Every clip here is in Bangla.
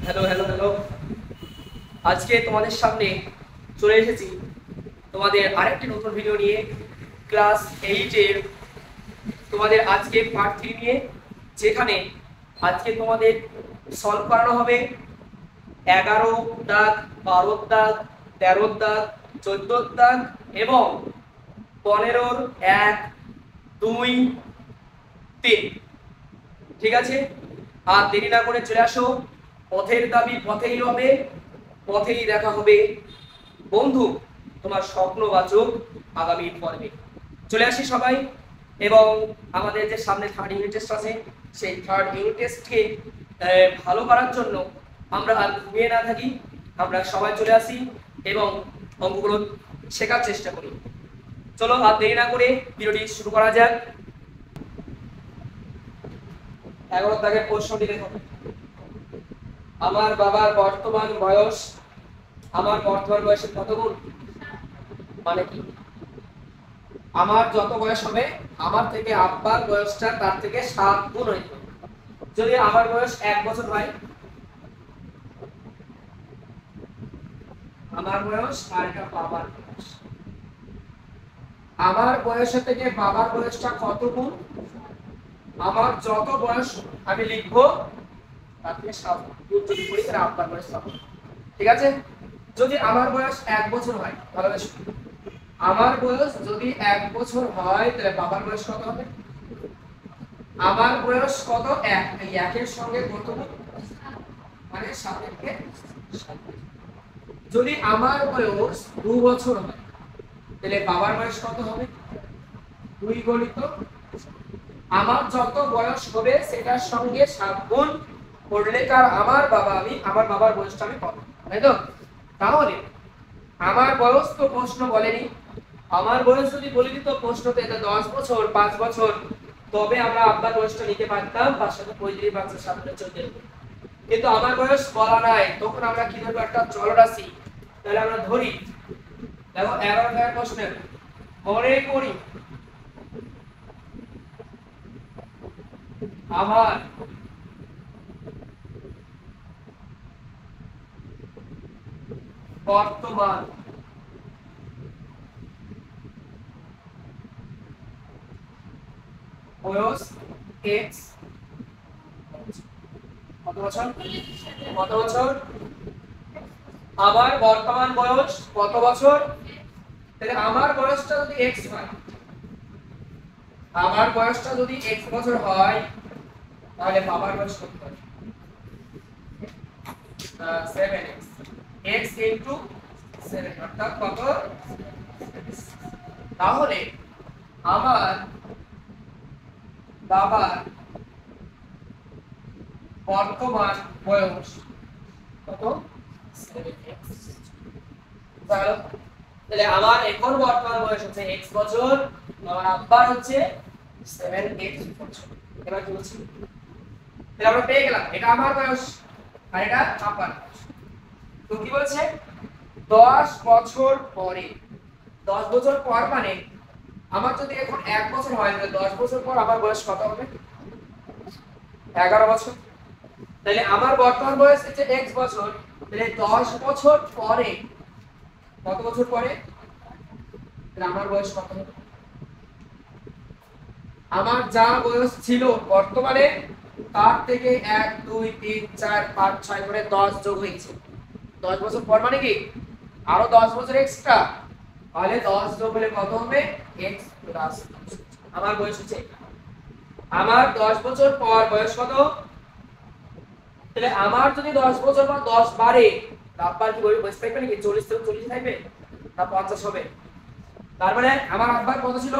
Hello hello hello. আজকে তোমাদের সামনে চলে এসেছি তোমাদের আরেকটি নতুন ভিডিও নিয়ে। ক্লাস 8-এর তোমাদের আজকে পার্ট 3 নিয়ে, যেখানে আজকে তোমাদের সলভ করানো হবে 11 দাগ, 12 দাগ, 13 দাগ, 14 দাগ এবং 15-র 1, 2, 3। ঠিক আছে, আর দেরি না করে চলে আসো। পথের দাবি পথেই রবে, পথেই দেখা হবে বন্ধু তোমার স্বপ্নবাচক আগামী পর্বে। চলে আসি সবাই। এবং আমাদের যে সামনে থার্ড ইউনিট টেস্ট আছে, সেই থার্ড ইউনিট টেস্টকে ভালো করার জন্য আমরা আর ঘুমিয়ে না থাকি, আমরা সবাই চলে আসি এবং অঙ্কগুলো শেখার চেষ্টা করি। চলো আর দেরি না করে ভিডিওটি শুরু করা যাক। 11 দাগের প্রশ্নটি দেখো। আমার বাবার বর্তমান বয়স আমার বর্তমান বয়সের কত গুণ? মানে কি, আমার যত বয়স হবে আমার থেকে আব্বার বয়সটা তার থেকে 7 গুণ হয়ে যাবে। যদি আমার বয়স 1 বছর হয়, আমার বয়স আর এটা বাবার বয়স, আমার বয়সের থেকে বাবার বয়সটা কত গুণ? আমার যত বয়স আমি লিখবো তার থেকে 7 গুণ যদি করি তাহলে আব্বার বয়স পাবো। ঠিক আছে, যদি আমার বয়স 1 বছর হয়, তাহলে আমার বয়স যদি 1 বছর হয় তাহলে বাবার বয়স কত হবে? আমার বয়স কত? 1, এই 1 এর সঙ্গে কত গুণ? মানে 7 থেকে 7। যদি আমার বয়স 2 বছর হয় তাহলে বাবার বয়স কত হবে? 2 গুণিত আমার যত বয়স হবে সেটার সঙ্গে 7 গুণ করলে তার আমার বাবার বয়সটা আমি পাবো, তাই তো? তাহলে আমার বয়স তো প্রশ্ন বলেনি, আমার বয়স যদি বলে দিত প্রশ্নতে 10 বছর 5 বছর, তবে আমরা আব্বার বয়সটা নিতে পারতাম 5 সাথে 35 5 সাথে 14। কিন্তু আমার বয়স বলা নাই, তখন আমরা কি ধরবো? একটা চলরাশি। তাহলে আমরা ধরি, দেখো 11 দাগের প্রশ্নে মনে করি আমার বর্তমান বয়স x। কত বছর? কত বছর? আমার বর্তমান বয়স কত বছর? তাহলে আমার বয়সটা যদি x হয়, আমার বয়সটা যদি x বছর হয়, তাহলে বাবার বয়স কত হবে? 7x, x into 7 অর্থাৎ কত? তাহলে আমার বাবার বর্তমান বয়স কত? 7x। তাহলে আমার এখন বর্তমান বয়স হচ্ছে x বছর, আমার আব্বার হচ্ছে 7x বছর। এবার কি বলছি? তাহলে আমরা পেয়ে গেলাম এটা আমার বয়স আর এটা আব্বার বয়স। তো কি বলছে? 10 বছর পরে, 10 বছর পর মানে আমার যদি এখন 1 বছর হয় তাহলে 10 বছর পর আমার বয়স কত হবে? 11 বছর। তাহলে আমার বর্তমান বয়স হচ্ছে x বছর, তাহলে 10 বছর পরে, কত বছর পরে তাহলে আমার বয়স কত হবে? আমার যা বয়স ছিল বর্তমানে তার থেকে 1 2 3 4 5 6 করে 10 যোগ হয়েছে। 10 বছর পর মানে কি আরো 10 বছর এক্সট্রা, তাহলে 10 যোগ হলে কত হবে? x plus. আমার বয়স হচ্ছে, আমার 10 বছর পর বয়স কত? তাহলে আমার যদি 10 বছর পর 10 বাড়ে, আব্বার কি বয়স থাকবে নাকি? 40 থেকে 40 থাকবে না 50 হবে? তার মানে আমার আব্বার কত ছিল?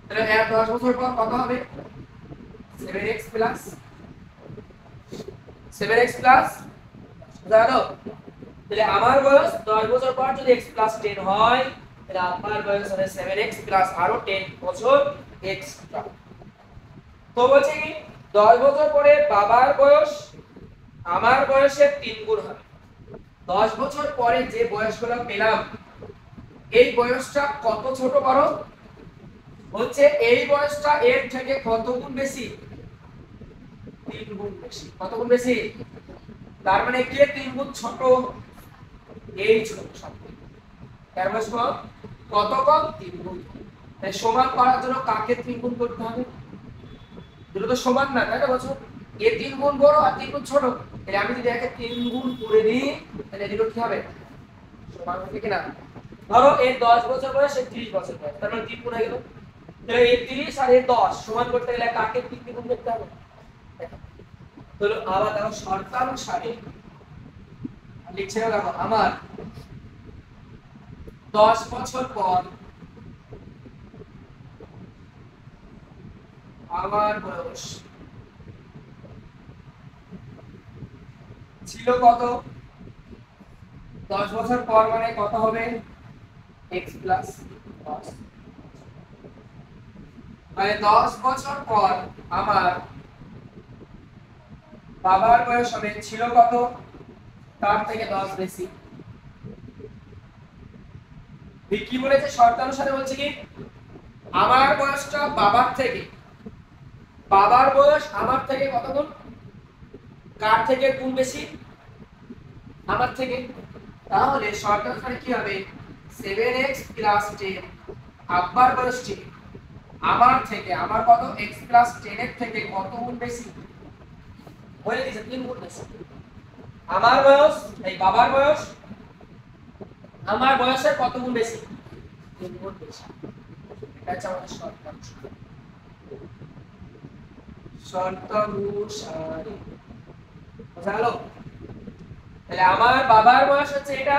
তাহলে 10 বছর পর কত হবে? 7x প্লাস 7x প্লাস জানো। তাহলে আমার বয়স 10 বছর পর যদি x প্লাস 10 হয়, তাহলে আব্বার বয়স হবে 7x প্লাস আরো 10 বছর এক্সট্রা। তো বলছে কি 10 বছর পরে বাবার বয়স আমার বয়সের 3 গুণ হবে। 10 বছর পরে যে বয়সগুলো পেলাম, এই বয়সটা কত ছোট বড় হচ্ছে? এই বয়সটা এর থেকে কত গুণ বেশি? 3 গুণ বেশি। কত গুণ বেশি? তার মানে কে 3 গুণ ছোট? এই ছোট সবথেকে। এর বয়স কত কম? 3 গুণ। তাই সমান করার জন্য কাকে 3 গুণ করতে হবে? দুটো তো সমান না, তাই না বলছো? এ 3 গুণ বড় আর 3 গুণ ছোট। তাহলে আমি যদি একে 3 গুণ করে দিই তাহলে এগুলো কি হবে? সমান হবে কিনা? ধরো এর 10 বছর বয়স, এর 30 বছর বয়স, তার মানে 3 গুণ হয়ে গেল। তাহলে এই 30 আর এই 10 সমান করতে গেলে কাকে 3 গুণ করতে হবে? তাহলে আবার দেখো শর্তানুসারে লিখছে না, দেখো আমার 10 বছর পর আমার বয়স ছিল কত? 10 বছর পর মানে কত হবে? x plus 10। মানে 10 বছর পর আমার বাবার বয়স হবে ছিল কত? তার থেকে 10 বেশি। কি বলেছে? শর্তানুসারে বলছে কি আমার বয়সটা বাবার থেকে, বাবার বয়স আমার থেকে কত গুণ? কার থেকে গুণ বেশি? আমার থেকে। তাহলে শর্তানুসারে কি হবে? 7x 10 আব্বার বয়সটি আমার থেকে, আমার কত? x 10 এর থেকে কত গুণ বেশি? বলে দিয়েছে 3 গুণ বেশি। আমার বয়স, এই বাবার বয়স আমার বয়সের কত গুণ বেশি? 3 গুণ বেশি। এটা হচ্ছে আমাদের শর্তানুসারে। শর্তানুসারে বুঝা গেল? তাহলে আমার বাবার বয়স হচ্ছে এটা,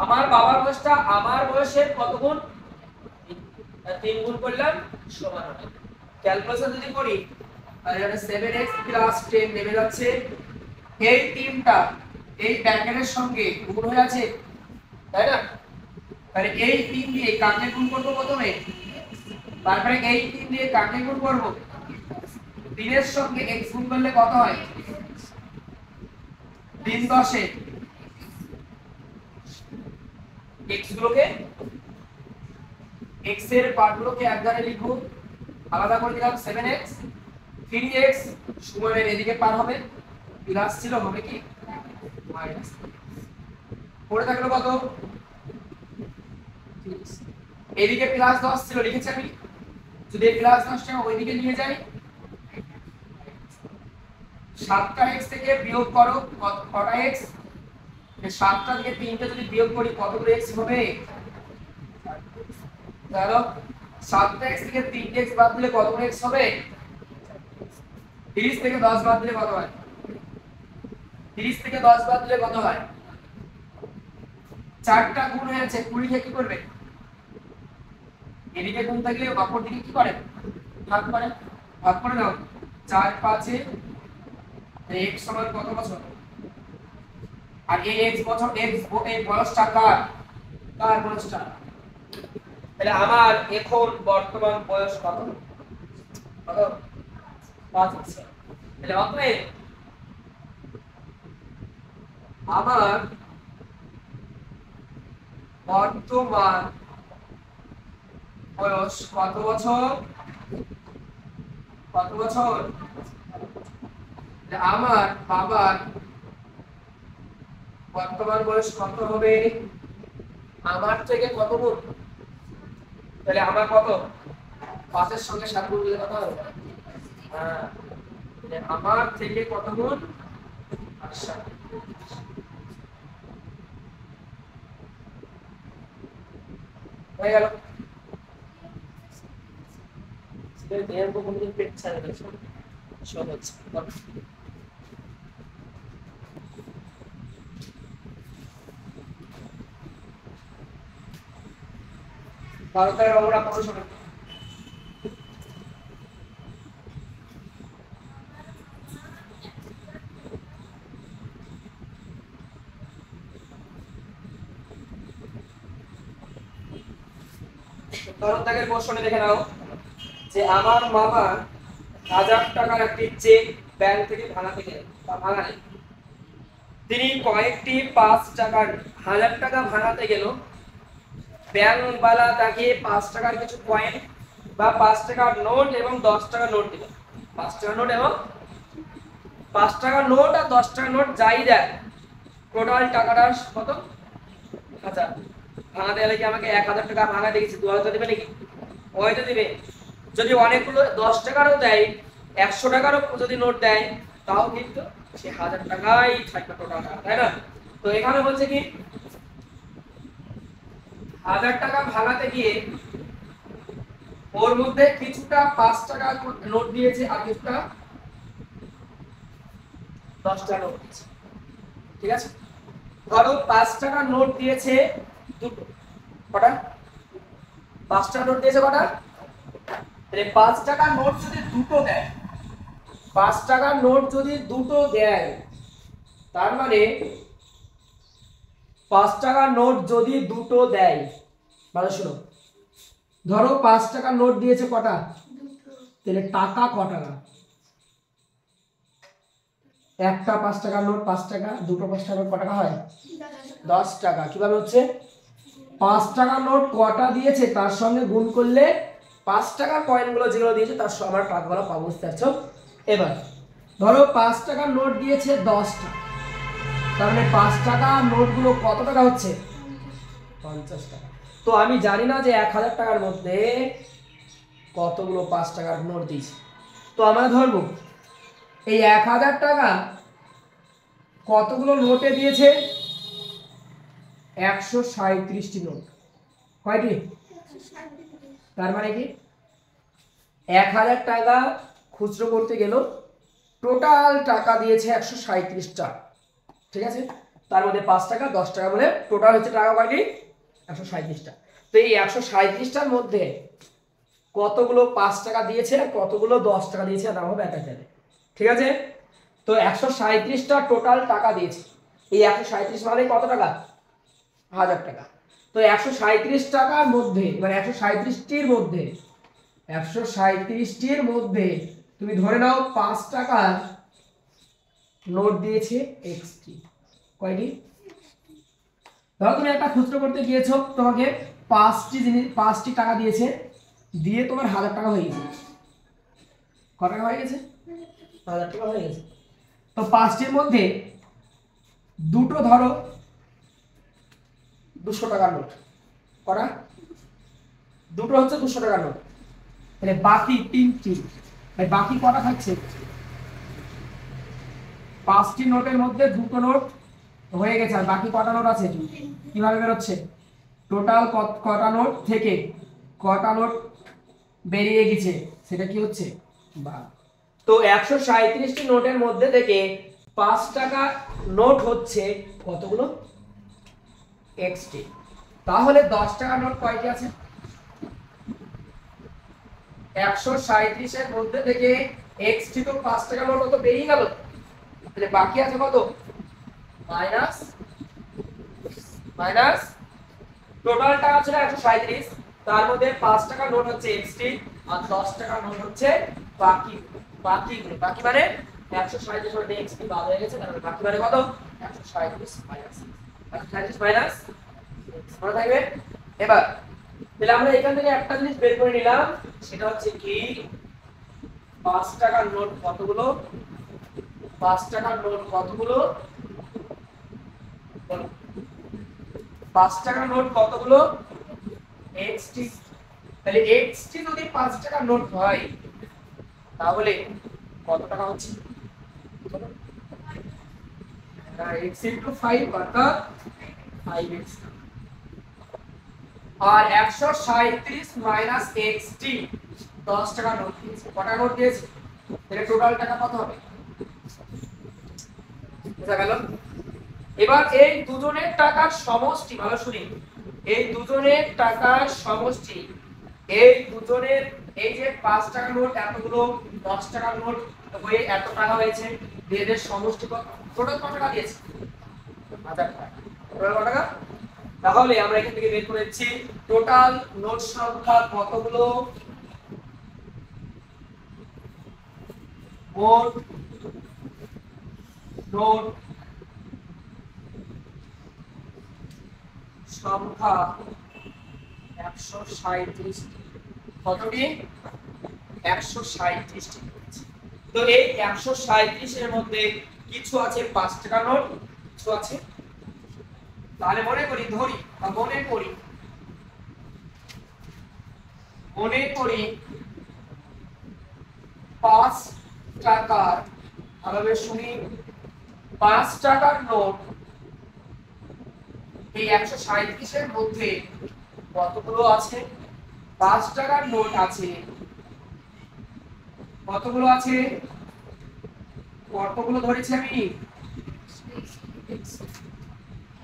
আমার বাবার বয়সটা আমার বয়সের কত গুণ? 3 গুণ করলাম সমান হবে। ক্যালকুলেশন যদি করি তাহলে এটা 7x 10 নেমে যাচ্ছে, এই 3টা এই ব্র্যাকেটের সঙ্গে গুণ হয়ে আছে, তাই না? তাহলে এই 3 দিয়ে কাকে গুণ করব প্রথমে, তারপরে এই 3 দিয়ে কাকে গুণ করব? 3 এর সঙ্গে x গুণ করলে কত হয়? 3 10 এ x গুলোকে, x এর পার্টগুলোকে একবারে লিখব, আলাদা করে দিলাম 7x 3x সমানের এদিকে পার হবে প্লাস ছিল, হবে কি মাইনাস। পড়ে থাকলো কত? এদিকে প্লাস 10 ছিল, লিখেছি আমি। যদি প্লাস 10 টা ওইদিকে নিয়ে যাই, 7টা x থেকে বিয়োগ করো কটা x? 7টা থেকে 3টা যদি বিয়োগ করি কতগুলো x হবে? দেখো 7টা x থেকে 3টা x বাদ দিলে কতগুলো x হবে? 30 থেকে 10 বাদ দিলে কত হয়? 30 থেকে 10 বাদ দিলে কত হয়? 4টা গুণ হয়েছে, 20 কে কি করবে? এদিকে গুণ থাকলে অপর দিকে কি করে? ভাগ করে। ভাগ করে দাও। 4 5 এ x সমান কত বছর? আর এই x বছর, x এই বয়সটা কার? কার বয়সটা? তাহলে আমার এখন বর্তমান বয়স কত? কত? 5 বছর। তাহলে অতএব আমার বর্তমান বয়স কত বছর? কত বছর? আমার বাবার বর্তমান বয়স কত হবে? আমার থেকে কত গুণ? তাহলে আমার কত? 5 এর সঙ্গে 7 গুণ দিলে কত হবে? হ্যাঁ, আমার থেকে কত গুণ? 7। হয়ে গেল। এর কোন দিন পেট ছাড়ে না, সহজ। ভারতের বাবুরা পড়াশোনা ভারতের প্রশ্নে দেখে নাও যে আমার মামা 1000 টাকার একটি চেক ব্যাংক থেকে ভাড়াতে গেলেন বা ভাড়ায়, তিনি কয়েকটি 5 টাকার 1000 টাকা ভাড়াতে গেল। ব্যাংকওয়ালা তাকে 5 টাকার কিছু কয়েন বা 5 টাকার নোট এবং 10 টাকার নোট দিল। 5 টাকার নোট এবং টাকার নোট আর 10 টাকার নোট যাই দেয়, টোটাল টাকাটা কত? আচ্ছা, ভাঙাতে গেলে কি আমাকে 1000 টাকা ভাঙা দেখেছি 2000 দেবে নাকি? হয়তো দিবে। যদি অনেকগুলো 10 টাকারও দেয়, 100 টাকারও যদি নোট দেয়, তাও কিন্তু সে 1000 টাকাই থাকবে টোটাল টাকা, তাই না? তো এখানে বলছে কি 1000 টাকা ভাঙাতে গিয়ে ওর মধ্যে কিছুটা 5 টাকা নোট দিয়েছে আর কিছুটা 10 টাকা নোট দিয়েছে। ঠিক আছে, ধরো 5 টাকা নোট দিয়েছে দুটো, কটা? 5 টাকা নোট দিয়েছে কটা? তাহলে 5 টাকা নোট যদি দুটো দেয়, 5 টাকা নোট যদি দুটো দেয়, তার মানে 5 টাকা নোট যদি দুটো দেয়, ভালো শুনো, ধরো 5 টাকা নোট দিয়েছে কটা? তাহলে টাকা ক টাকা? একটা 5 টাকা নোট 5 টাকা, দুটো 5 টাকা নোট ক টাকা হয়? 10 টাকা। কিভাবে হচ্ছে? 5 টাকা নোট কটা দিয়েছে তার সঙ্গে গুণ করলে 5 টাকার কয়েনগুলো যেগুলো দিয়েছে তার সব আমরা টাকাগুলো পাবো, বুঝতে পারছো? এবার ধরো 5 টাকার নোট দিয়েছে 10 টাকা, তার মানে 5 টাকা নোটগুলো কত টাকা হচ্ছে? 50 টাকা। তো আমি জানি না যে 1000 টাকার মধ্যে কতগুলো 5 টাকার নোট দিয়েছে, তো আমরা ধরবো এই 1000 টাকা কতগুলো নোটে দিয়েছে? 137টি নোট। কয়টি? তার মানে কি 1000 টাকা খুচরো করতে গেল, টোটাল টাকা দিয়েছে 137টা। ঠিক আছে, তার মধ্যে 5 টাকা 10 টাকা বলে টোটাল হচ্ছে টাকা কয়টি? 137টা। তো এই 137টার মধ্যে কতগুলো 5 টাকা দিয়েছে আর কতগুলো 10 টাকা দিয়েছে না হবে একটা জানে। ঠিক আছে, তো 137টা টোটাল টাকা দিয়েছে। এই 137 মানে কত টাকা? 1000 টাকা। তো 137 টাকার মধ্যে, মানে 137টির মধ্যে, 137টির মধ্যে তুমি ধরে নাও 5 টাকার নোট দিয়েছে এক্সটি। কয়টি? ধরো তুমি একটা খুচরো করতে গিয়েছো, তোমাকে 5টি টাকা দিয়েছে, দিয়ে তোমার 1000 টাকা হয়ে গেছে। কত টাকা হয়ে গেছে? 1000 টাকা হয়ে গেছে। তো 5টির মধ্যে দুটো ধরো 200 টাকার নোট, কটা? দুটো হচ্ছে 200 টাকার নোট, তাহলে বাকি 3টি, বাকি কটা থাকছে? 5টি নোটের মধ্যে দুটো নোট হয়ে গেছে, আর বাকি কটা নোট আছে? কিভাবে বেরোচ্ছে? টোটাল কটা নোট থেকে কটা নোট বেরিয়ে গেছে সেটা কি হচ্ছে? তো 137টি নোটের মধ্যে থেকে 5 টাকা নোট হচ্ছে কতগুলো? এক্সটি। তাহলে 10 টাকা নোট কয়টি আছে? 137 এর মধ্যে থেকে এক্সটি তো 5 টাকা নোট তো বেরিয়ে গেল, তাহলে বাকি আছে কত? মাইনাস মাইনাস টোটাল টাকা ছিল 137, তার মধ্যে 5 টাকা নোট হচ্ছে এক্সটি আর 10 টাকা নোট হচ্ছে বাকি। বাকি মানে 137 মধ্যে এক্সটি বাদ হয়ে গেছে, তাহলে বাকি মানে কত? 137 মাইনাস 137 মাইনাস মনে থাকবে। এবার তাহলে আমরা এখান থেকে একটা জিনিস বের করে নিলাম, সেটা হচ্ছে কি 5 টাকার নোট কতগুলো? 5 টাকার নোট কতগুলো? 5 টাকার নোট কতগুলো? এক্সটি। তাহলে এক্সটি যদি 5 টাকার নোট হয় তাহলে কত টাকা হচ্ছে? x * 5 অর্থাৎ 5x। আর 137 মাইনাস xt 10 টাকা নোট দিয়েছে। কটা নোট দিয়েছে? তাহলে টোটাল টাকা কত হবে? বুঝা গেল? এবার এই দুজনের টাকার সমষ্টি, ভালো শুনি, এই দুজনের টাকার সমষ্টি, এই দুজনের এই যে 5 টাকা নোট এতগুলো 10 টাকার নোট হয়ে এত টাকা হয়েছে, এদের সমষ্টি কত? টোটাল কত টাকা দিয়েছে? 1000 টাকা। টোটাল কত টাকা? তাহলে আমরা এখান থেকে বের করেছি টোটাল নোট সংখ্যা কতগুলো? মোট নোট সংখ্যা 137টি। কতটি? 137টি। তো তো এই 137 এর মধ্যে কিছু আছে 5 টাকা নোট, কিছু আছে, তাহলে মনে করি ধরি বা মনে করি 5 টাকার, আমরা শুনি 5 টাকার নোট এই 137 এর মধ্যে কতগুলো আছে? 5 টাকার নোট আছে, কতগুলো আছে? কতগুলো ধরেছি আমি?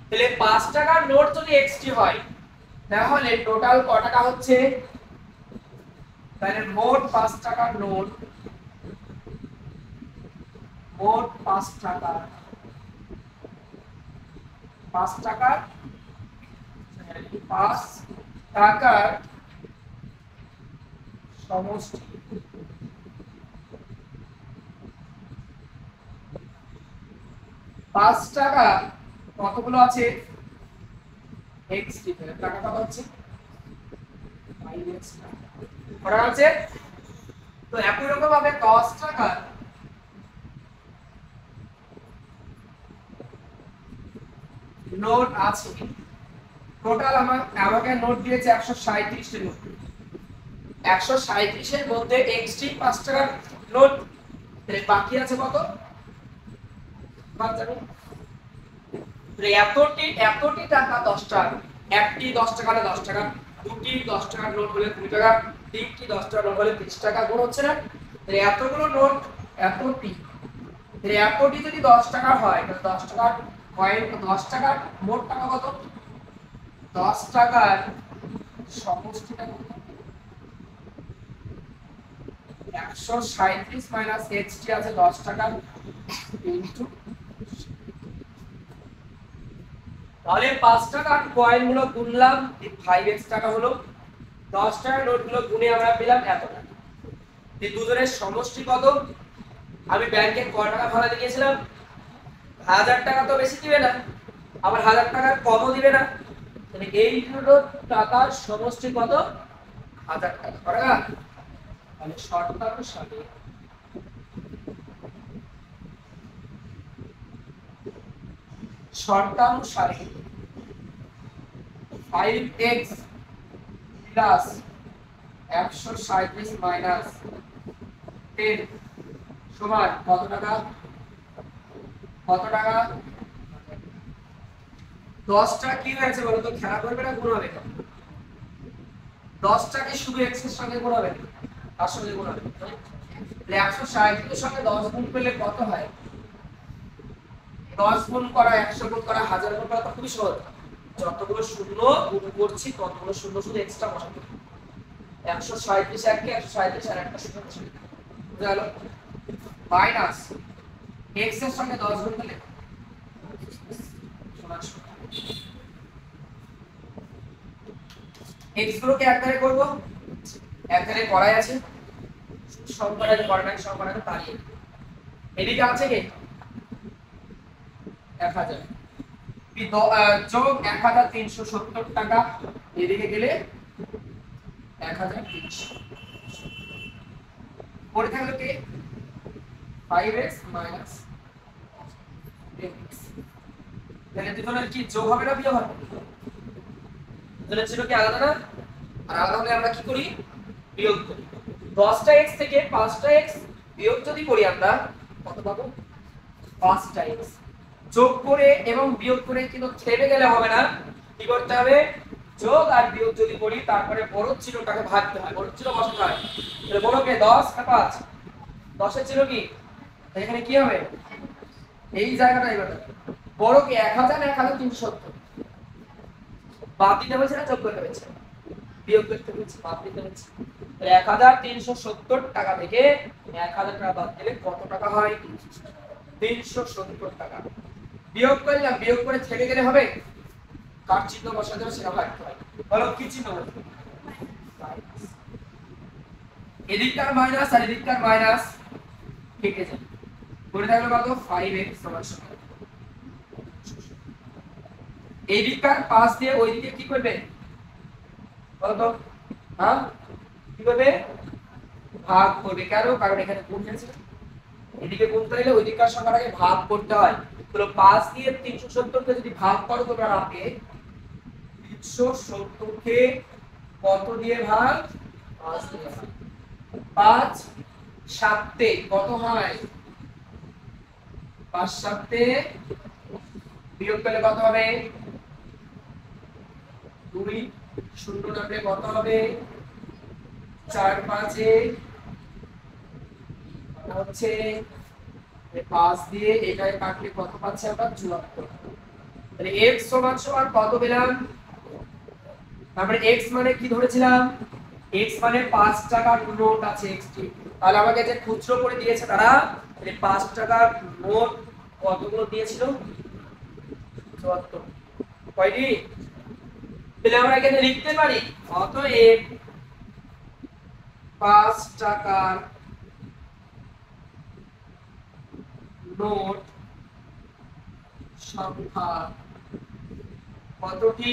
তাহলে 5 টাকার নোট যদি এক্সটি হয় তাহলে টোটাল কত টাকা হচ্ছে? তাহলে মোট 5 টাকার নোট, মোট 5 টাকা, 5 টাকার 5 টাকার সমষ্টি। 5 টাকা কতগুলো আছে? এক্সটি, তাহলে টাকা কত হচ্ছে? 5x করা আছে। তো একই রকম ভাবে 10 টাকা নোট আছে, টোটাল আমাকে নোট দিয়েছে 137 টি নোট। 137 এর মধ্যে এক্সটি 5 টাকার নোট, তাহলে বাকি আছে কত? বাদ যাবে। এতটি টাকা 10 টাকা, একটি 10 টাকা হলে 10 টাকা, দুটি 10 টাকার নোট হলে 20 টাকা, তিনটি 10 টাকার নোট হলে 30 টাকা, গুণ হচ্ছে না? তাহলে এতগুলো নোট, এতটি, তাহলে এতটি যদি 10 টাকা হয় তাহলে 10 টাকার কয়েন, 10 টাকার মোট টাকা কত? 10 টাকার সমষ্টিটা কত? 137 মাইনাস এক্সটি আছে 10 টাকা ইনটু, তাহলে 5 টাকার কয়েনগুলো গুনলাম, 5x টাকা হলো, 10 টাকার নোটগুলো গুনে আমরা পেলাম এত টাকা। এই দুজনের সমষ্টি কত? আমি ব্যাংকে কত টাকা ভাড়া দিয়েছিলাম? 1000 টাকা তো বেশি দিবে না, আবার 1000 টাকার কমও দিবে না, তাহলে এই দুটো টাকার সমষ্টি কত? 1000 টাকা। করা? তাহলে শর্তানুসারে শর্তানুসারে 5x প্লাস 137 মাইনাস 10 সমান কত টাকা? কত টাকা? 10টা কি হয়েছে বলো তো? খেলা করবে না গুণ হবে? 10টা কি শুধু x এর সঙ্গে গুণ হবে? তার সঙ্গে গুণ হবে। তাহলে 137 এর সঙ্গে 10 গুণ করলে কত হয়? 10 গুণ করা, 100 গুণ করা, 1000 গুণ করা তো খুবই সহজ। যতগুলো শূন্য গুণ করছি ততগুলো শূন্য শুধু এক্সট্রা বসাতে হবে। 137 এককে 137 আর একটা শূন্য বসাতে হবে। বুঝা গেল? মাইনাস x এর সঙ্গে 10 গুণ করলে সমান x গুলোকে এক ধারে করব, এক ধারে করাই আছে, সংখ্যাটা করে নাই, সংখ্যাটা তাড়িয়ে। এদিকে আছে কি 1000 যোগ 1370 টাকা, এদিকে গেলে 1300 পড়ে থাকলো কি 5x মাইনাস 10x। তাহলে দুটোর কি যোগ হবে না বিয়োগ হবে? দুটোর ছিল কি আলাদা না? আর আলাদা হলে আমরা কি করি? বিয়োগ করি। 10টা x থেকে 5টা x বিয়োগ যদি করি আমরা কত পাবো? 5টা x। যোগ করে এবং বিয়োগ করে কিন্তু থেমে গেলে হবে না, কি করতে হবে? যোগ আর বিয়োগ যদি করি তারপরে বড় চিহ্নটাকে ভাগতে হয়, বড় চিহ্ন বসাতে হয়। তাহলে বড়কে 10 আর 5, 10 এর চিহ্ন কি? এখানে কি হবে? এই জায়গাটা এবার বড়কে 1000 1370 বাদ দিতে হয়েছে না যোগ করতে হয়েছে? বিয়োগ করতে হয়েছে, বাদ দিতে হয়েছে। তাহলে 1370 টাকা থেকে 1000 টাকা বাদ দিলে কত টাকা হয়? 370 টাকা। বিয়োগ করলাম, বিয়োগ করে থেকে গেলে হবে? কার চিহ্ন বসাতে হবে সেটা ভাগতে হয়। বলো কি চিহ্ন বসবে? এদিকটার মাইনাস আর এদিকটার মাইনাস কেটে যাবে। পড়ে থাকলো কত? 5x সমান সমান এই দিকটার 5 দিয়ে ওই দিকে কি করবে বলো তো? হ্যাঁ কি করবে? ভাগ করবে। কেন? কারণ এখানে গুণ আছে, এদিকে গুনতে হলে ওই দিককার সংখ্যাটাকে ভাগ করতে হয়। তাহলে 5 দিয়ে 370 কে যদি ভাগ করো তোমরা রাতে 370 কে কত দিয়ে ভাগ? 5 দিয়ে ভাগ। 5 7 কত হয়? 5 7 বিয়োগ করলে কত হবে? 2 শূন্য কাটলে কত হবে? 4 5 হচ্ছে 5 দিয়ে এটাই কাটলে কত পাচ্ছি আমরা? 74। তাহলে x সমান সমান কত পেলাম? তারপরে x মানে কি ধরেছিলাম? x মানে 5 টাকার নোট আছে x টি। তাহলে আমাকে যে খুচরো করে দিয়েছে তারা, তাহলে 5 টাকার নোট কতগুলো দিয়েছিল? 74। কয়টি? তাহলে আমরা এখানে লিখতে পারি অতএব 5 টাকার নোট সংখ্যা কতটি?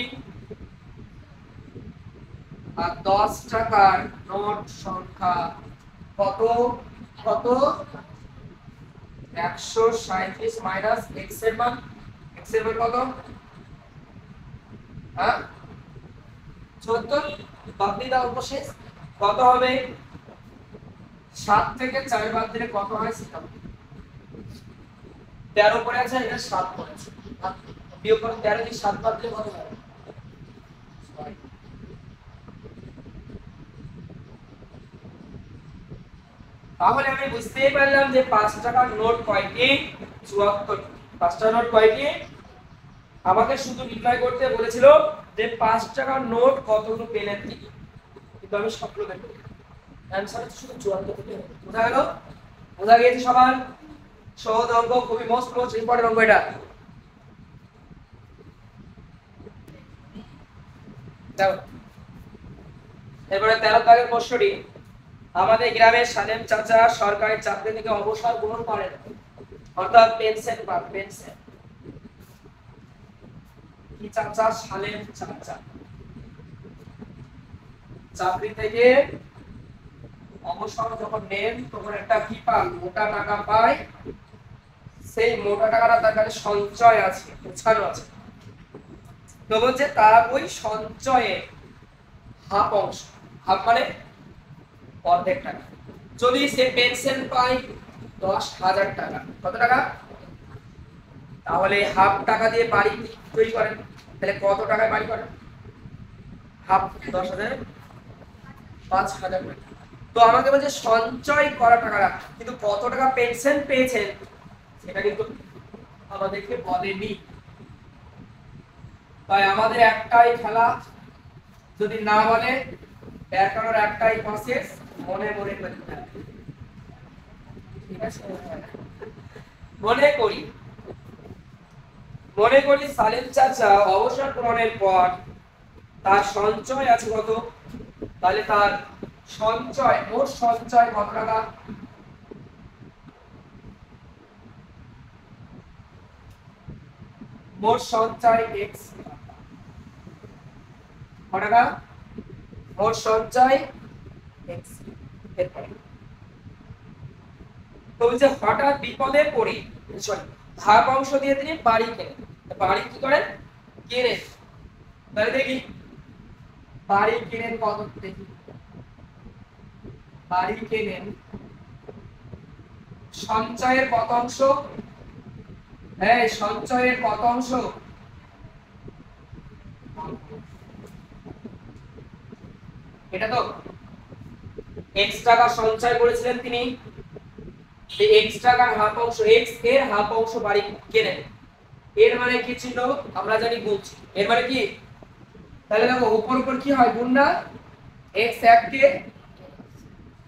আর 10 টাকার নোট সংখ্যা কত? কত? 137 মাইনাস x এর মান। x এর মান কত? হ্যাঁ 74। বাদ দিয়ে দাও অবশেষ কত হবে? 7 থেকে 4 বাদ দিলে কত হয়? 13 পড়ে আছে, এটা 7 পড়েছে। বিয়োগ করো 13 দিয়ে 7 বাদ দিলে কত হয়? 6। তাহলে আমি বুঝতেই পারলাম যে 5 টাকার নোট কয়টি? 74। 5 টাকার নোট কয়টি? আমাকে শুধু নির্ণয় করতে বলেছিল যে 5 টাকার নোট কতগুলো পেলেন তিনি, কিন্তু আমি সবগুলো বের করি। অ্যানসার হচ্ছে শুধু 74 থেকে। বোঝা গেল? বোঝা গিয়েছে সবার? সহজ অঙ্ক, খুবই মোস্ট ইম্পর্টেন্ট অঙ্ক এটা। দেখো এরপরে 13 দাগের প্রশ্নটি, আমাদের গ্রামের সালেম চাচা সরকারি চাকরি থেকে অবসর গ্রহণ করেন, অর্থাৎ পেনশন পান। পেনশন কি চাচা? সালেম চাচা চাকরি থেকে অবসর যখন নেন তখন একটা কি পান? মোটা টাকা পায়। সেই মোটা টাকাটা তার কাছে সঞ্চয় আছে, গোছানো আছে। তো বলছে তার ওই সঞ্চয়ে হাফ অংশ, হাফ মানে অর্ধেক টাকা, যদি সে পেনশন পায় 10,000 টাকা, কত টাকা? তাহলে হাফ টাকা দিয়ে বাড়ি তৈরি করেন। তাহলে কত টাকায় বাড়ি করেন? হাফ 10,000, 5,000 টাকা। তো আমাকে বলছে সঞ্চয় করা টাকাটা, কিন্তু কত টাকা পেনশন পেয়েছেন সেটা কিন্তু আমাদেরকে বলেনি। তাই আমাদের একটাই খেলা, যদি না বলে দেখানোর একটাই প্রসেস, মনে মনে করতে হবে। ঠিক আছে? মনে করি সালেম চাচা অবসর গ্রহণের পর তার সঞ্চয় আছে কত? তাহলে তার সঞ্চয়, মোট সঞ্চয় কত টাকা? মোট সঞ্চয় x কত টাকা? মোট সঞ্চয় x। তো যে হঠাৎ বিপদে পড়ে হাফ অংশ দিয়ে তিনি বাড়ি কেনেন। বাড়ি কি করেন? কেনেন। তাহলে দেখি বাড়ি কেনেন কত? দেখি বাড়ি কেনেন সঞ্চয়ের কত অংশ? হ্যাঁ সঞ্চয়ের কত অংশ? এটা তো x টাকা সঞ্চয় করেছিলেন তিনি, এই x টাকার হাফ অংশ, x এর হাফ অংশ বাড়ি কেনেন। এর মানে কি ছিল? আমরা জানি গুণ। এর মানে কি? তাহলে দেখো উপর উপর কি হয়? গুণ না? x 1 কে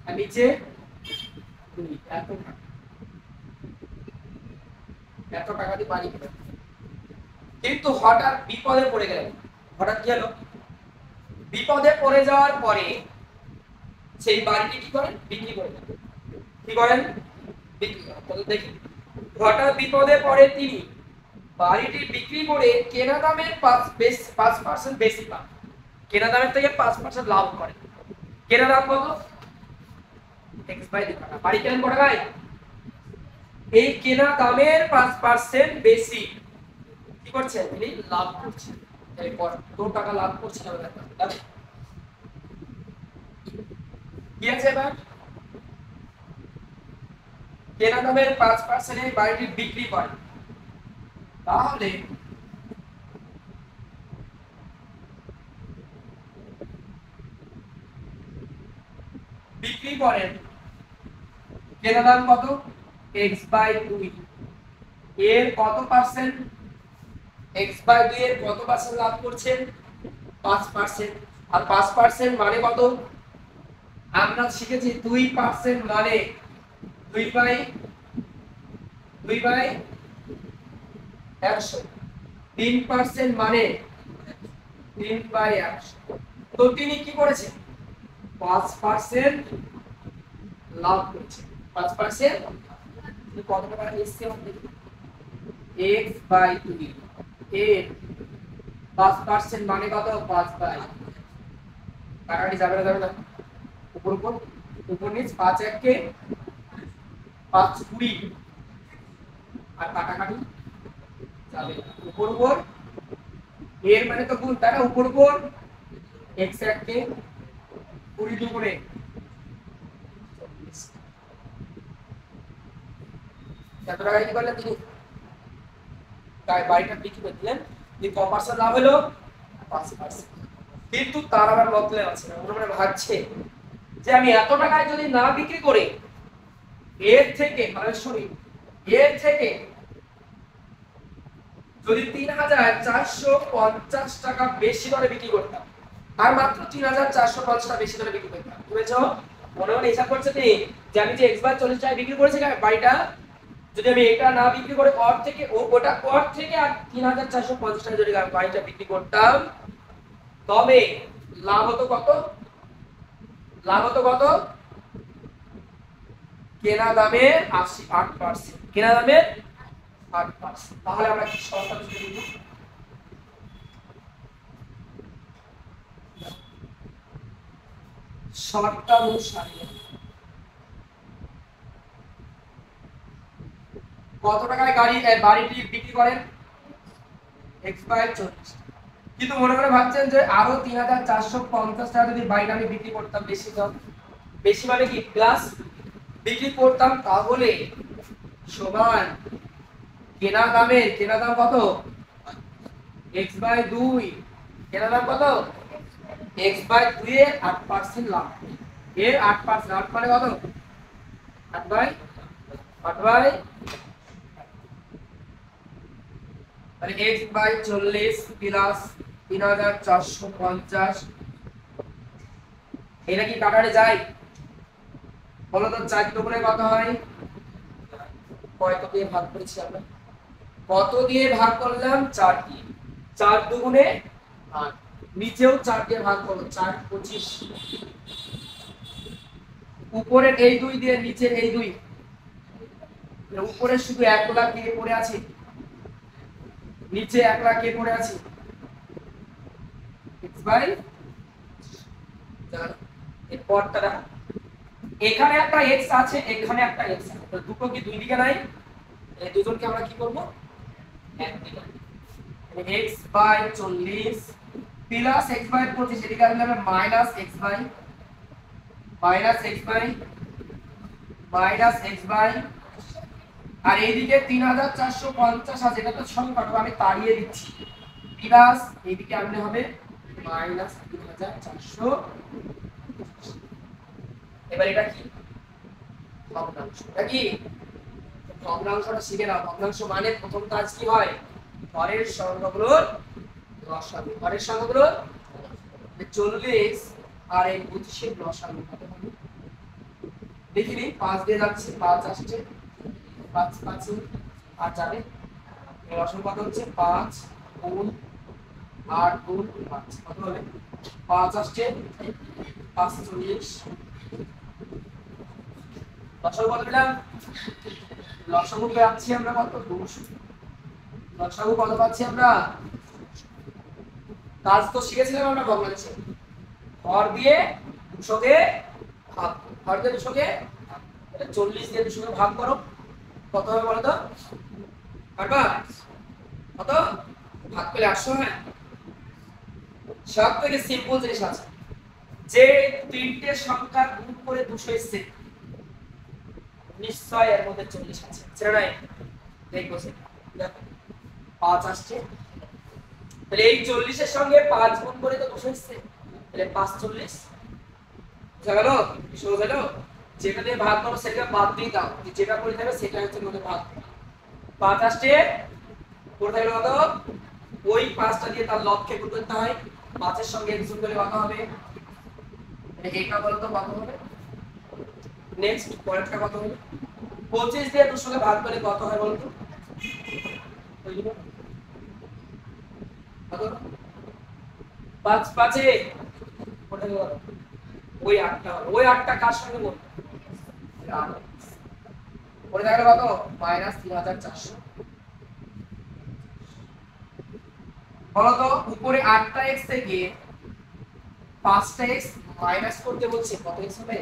আর নিচে 2, এত টাকা দিয়ে বাড়ি কেনেন। কিন্তু হঠাৎ বিপদে পড়ে গেলেন। হঠাৎ কি হলো? বিপদে পড়ে যাওয়ার পরে সেই বাড়িটি কি করেন? বিক্রি করে দেন। কি করেন? বিক্রি করেন। তাহলে দেখি হঠাৎ বিপদে পড়ে তিনি বাড়িটি বিক্রি করে কেনা দামের 5% বেশি পান। কেনা দামের থেকে 5% লাভ করেন। কেনা দাম কত? x/2 টাকা। বাড়ি কেনেন কত টাকায়? এই কেনা দামের 5% বেশি কি করছেন তিনি লাভ করছেন, এরপর 2 টাকা লাভ করছেন আমাদের কি আছে এবার কেনা দামের 5% এই বাড়িটি বিক্রি করে, তাহলে বিক্রি করেন কেনা দাম কত x/2 এর কত পার্সেন্ট x/2 এর কত পার্সেন্ট লাভ করছেন 5%, আর 5% মানে কত আমরা শিখেছি 2% মানে 2/100, 3% মানে 3/100। তো তিনি কি করেছেন 5% লাভ করেছেন, 5% কত টাকা এসছে x/2 এর 5% মানে কত 5/, কাটাকাটি যাবে না উপর নিচ 5 1 কে 5 20 আর কাটাকাটি যাবে উপর এর মানে তো গুণ তাই না, উপর x 1 কে 20 দুগুণে কত টাকা কি করলেন তিনি বাড়িটা বিক্রি করে দিলেন, ক পার্সেন্ট লাভ হলো 5%। কিন্তু তার আবার মতলব আছে না, মনে মনে ভাবছে যে আমি এত টাকায় যদি না বিক্রি করে এর থেকে মানে শুনি এর থেকে যদি 3450 টাকা বেশি দরে বিক্রি করতাম আর মাত্র 3450 টাকা বেশি দরে বিক্রি করতাম, বুঝেছো মনে মনে হিসাব করছে তিনি যে আমি যে x/40 টাকায় বিক্রি করেছি বাড়িটা যদি আমি এটা না বিক্রি করে ওর থেকে ওর থেকে আর 3450 টাকা যদি বাড়িটা বিক্রি করতাম তবে লাভ হতো কত কেনা দামের 8%, কেনা দামের 8%। তাহলে আমরা কি শর্তটা লিখে দিব শর্তানুসারে কত টাকায় বাড়িটি বিক্রি করেন x/40, কিন্তু মনে করে ভাবছেন যে আরো 3450 টাকা যদি বাড়িটা আমি বিক্রি করতাম বেশি মানে কি প্লাস বিক্রি করতাম তাহলে সমান কেনা দাম কত x/2 কেনা দাম কত x/2 এর 8% লাভ, এর 8% 8 মানে কত 8/, তাহলে x/40 প্লাস 3450 এটা কি কাটারে যায় বলো তো 4 দুগুণে কত হয়, কত দিয়ে ভাগ করেছি আমরা কত দিয়ে ভাগ করলাম 4 দিয়ে, 4 দুগুণে 8 নিচেও 4 দিয়ে ভাগ করো 4 25, উপরে এই 2 দিয়ে নিচে এই 2, উপরে শুধু 1 লাখ দিয়ে পড়ে আছে নিচে 1 লাখ কে পড়ে আছে x/, এর পরটা এখানে একটা x আছে এখানে একটা x আছে, তো দুটো কি দুই দিকে নাই, এই দুজনকে আমরা কি করব একদিকে, x/40 প্লাস x/25 এদিকে আসলে আমরা মাইনাস x/, আর এইদিকে 3450 আছে এটা তো সংখ্যা আমি তাড়িয়ে দিচ্ছি প্লাস এইদিকে আনলে হবে -3400। এবার এটা কি ভগ্নাংশ, এটা কি ভগ্নাংশটা শিখে নাও। ভগ্নাংশ মানে প্রথম কাজ কি হয় হরের সংখ্যাগুলোর লসাগু, হরের সংখ্যাগুলোর 40 আর এই 25 এর লসাগু কত হবে দেখিনি, 5 দিয়ে যাচ্ছে 5 আসছে 5 5 আর যাবে লসাগু কত হচ্ছে 5 গুণ 8 গুণ 5 কত হবে 5 আসছে 45, লসাগু কত পেলাম লসাগু পাচ্ছি আমরা কত 200, লসাগু কত পাচ্ছি আমরা কাজ তো শিখেছিলাম আমরা ভগ্নাংশে হর দিয়ে 200 কে ভাগ, হর দিয়ে 200 কে 40 দিয়ে 200 কে ভাগ করো কত হবে বলো তো? পারবা? কত? ভাগ করলে 800 হয়। সব থেকে সিম্পল জিনিস আছে, যে তিনটে সংখ্যা গুণ করে 200 এসছে, নিশ্চয় এর মধ্যে 40 আছে, সেটা নাই? দেখো দেখো 5 আসছে, তাহলে এই 40 এর সঙ্গে 5 গুণ করে তো 200 এসছে, তাহলে 5 40 বুঝা গেল? সহজ হলো? যেটা দিয়ে ভাগ করো সেটা বাদ দিয়ে দাও, যেটা করে দেবে সেটা হচ্ছে মধ্যে ভাগ। 5 আসছে, করে গেল কত? ওই 5টা দিয়ে তার লবকে গুণ করতে হয়, 5 এর সঙ্গে গুণ করলে কত হবে? এটা বলো তো কত হবে? নেক্সট পরেরটা কত হবে? 25 দিয়ে 200 কে ভাগ করলে কত হয় বলো তো? কত? 5 5 এ ওটা গেল ওই 8টা, ওই 8টা কার সঙ্গে গুণ? পরে দেখা গেল কত? -3400। বলো তো উপরে 8টা x থেকে 5টা x মাইনাস করতে বলছে, কত x হবে?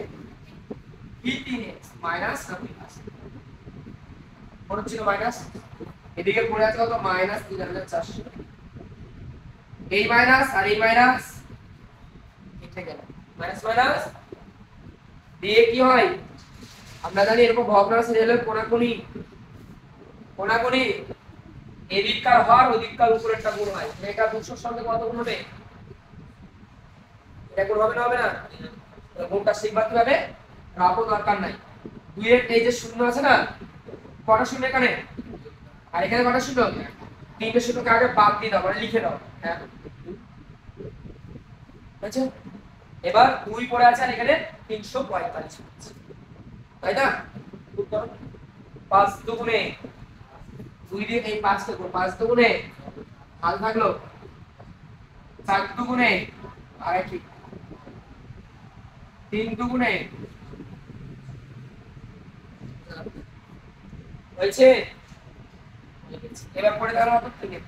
3x মাইনাস না প্লাস? মনে ছিল মাইনাস, এদিকে পড়ে আছে কত? -3400। এই মাইনাস আর এই মাইনাস কেটে গেল, মাইনাস মাইনাস দিয়ে কি হয় আমরা জানি, এরকম ভগ্নাংশ হলে কোনাকুনি কোনাকুনি এদিককার হর ওদিককার উপরেরটা গুণ হয়। এটা 200 এর সঙ্গে কত গুণ হবে? এটা গুণ হবে না? হবে না? গুণটা শিখবা কিভাবে? রাখো দরকার নাই, 2 এর এই যে শূন্য আছে না, কটা শূন্য এখানে আর এখানে কটা শূন্য? 3টে শূন্যকে আগে বাদ দিয়ে দাও, মানে লিখে দাও। হ্যাঁ আচ্ছা, এবার 2 পড়ে আছে আর এখানে 345 আছে, তাই না? 5 দুগুণে 2 দিয়ে এই 5 কে গুণ, 5 দুগুণে হাল থাকলো, 4 দুগুণে আর কি 3 দুগুণে হয়েছে। এবার পড়ে দাঁড়াও তো 3x,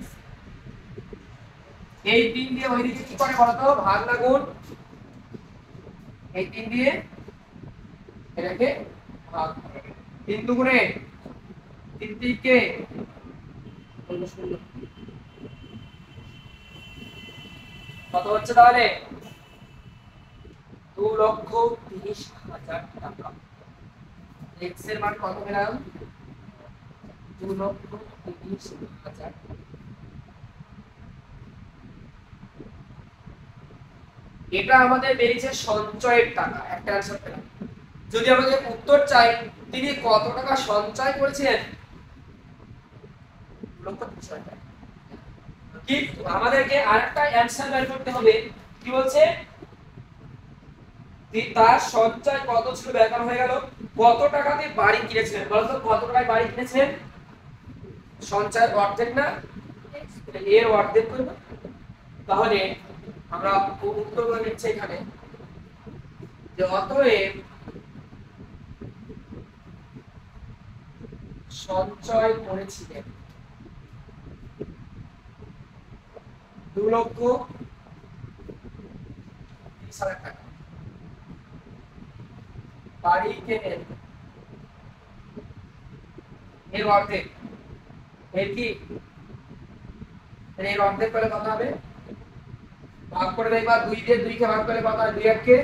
এই 3 দিয়ে ওই দিকে কি করে বলো তো? ভাগ না গুণ? এই 3 দিয়ে এটাকে ভাগ, 3 দুগুণে 3 দিকে কত হচ্ছে তাহলে? 2,30,000 টাকা। x এর মান কত পেলাম? 2,30,000। এটা আমাদের বেরিয়েছে সঞ্চয়ের টাকা, একটা অ্যানসার পেলাম। যদি আমাদের উত্তর চাই তিনি কত টাকা সঞ্চয় করেছিলেন, 2,30,000 টাকা। কিন্তু আমাদেরকে আরেকটা অ্যানসার বের করতে হবে, কি বলছে? তার সঞ্চয় কত ছিল ব্যাখ্যা হয়ে গেল, কত টাকাতে বাড়ি কিনেছিলেন বলতো? কত টাকায় বাড়ি কিনেছিলেন? সঞ্চয়ের অর্ধেক না, এর অর্ধেক করব। তাহলে আমরা উত্তর নিচ্ছি এখানে যে অতএব সঞ্চয় করেছিলেন 2,30,000 টাকা, বাড়ি কেনেন এর অর্ধেক, এর কি এর অর্ধেক করলে কত হবে? ভাগ করে দেখবা, 2 দিয়ে 2 কে ভাগ করলে কত হয়? 2 1 কে